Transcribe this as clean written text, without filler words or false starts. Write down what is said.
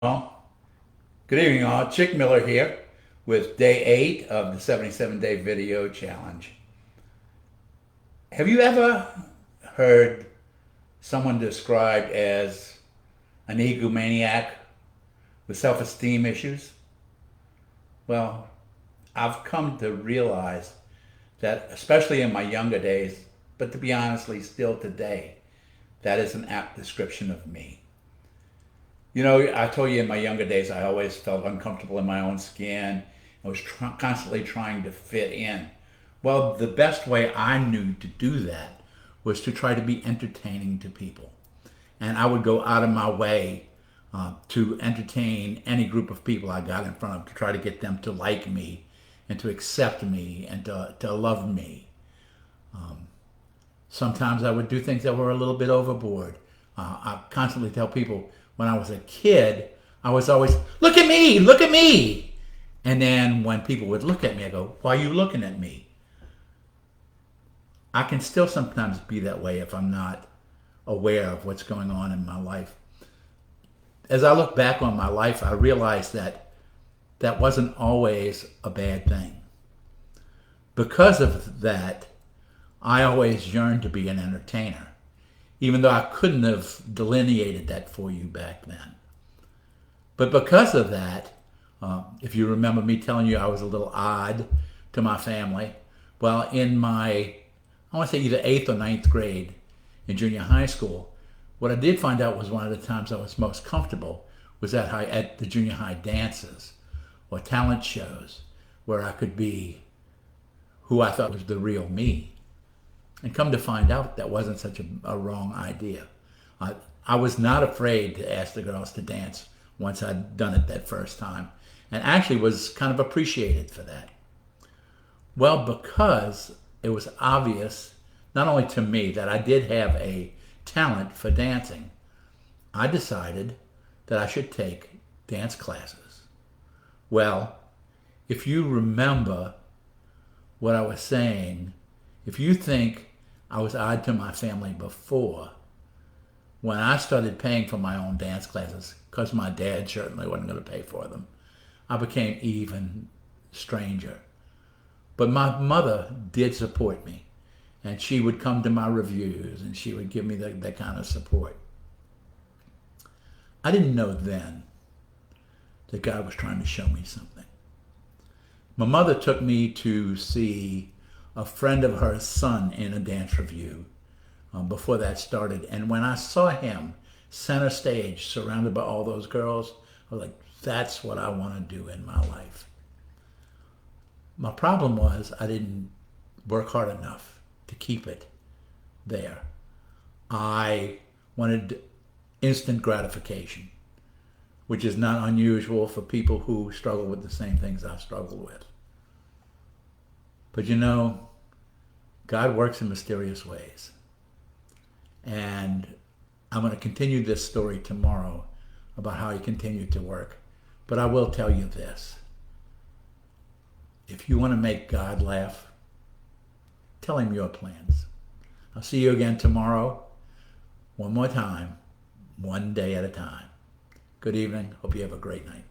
Well, good evening all. Chick Miller here with day 8 of the 77-day video challenge. Have you ever heard someone described as an egomaniac with self-esteem issues? Well, I've come to realize that, especially in my younger days, but to be honestly, still today, that is an apt description of me. You know, I told you in my younger days, I always felt uncomfortable in my own skin. I was constantly trying to fit in. Well, the best way I knew to do that was to try to be entertaining to people. And I would go out of my way to entertain any group of people I got in front of to try to get them to like me and to accept me and to love me. Sometimes I would do things that were a little bit overboard. I constantly tell people when I was a kid, I was always, look at me, look at me. And then when people would look at me, I go, why are you looking at me? I can still sometimes be that way if I'm not aware of what's going on in my life. As I look back on my life, I realize that that wasn't always a bad thing. Because of that, I always yearned to be an entertainer, even though I couldn't have delineated that for you back then. But because of that, if you remember me telling you I was a little odd to my family, well, in my, I want to say either 8th or ninth grade in junior high school, what I did find out was one of the times I was most comfortable was at the junior high dances or talent shows where I could be who I thought was the real me. And come to find out, that wasn't such a wrong idea. I was not afraid to ask the girls to dance once I'd done it that first time, and actually was kind of appreciated for that. Well, because it was obvious, not only to me, that I did have a talent for dancing, I decided that I should take dance classes. Well, if you remember what I was saying, if you think I was odd to my family before, when I started paying for my own dance classes, because my dad certainly wasn't going to pay for them, I became even stranger. But my mother did support me, and she would come to my reviews, and she would give me that kind of support. I didn't know then that God was trying to show me something. My mother took me to see a friend of hers son in a dance review before that started. And when I saw him center stage surrounded by all those girls, I was like, that's what I want to do in my life. My problem was I didn't work hard enough to keep it there. I wanted instant gratification, which is not unusual for people who struggle with the same things I struggle with. But you know, God works in mysterious ways. And I'm going to continue this story tomorrow about how he continued to work. But I will tell you this. If you want to make God laugh, tell him your plans. I'll see you again tomorrow. One more time, one day at a time. Good evening. Hope you have a great night.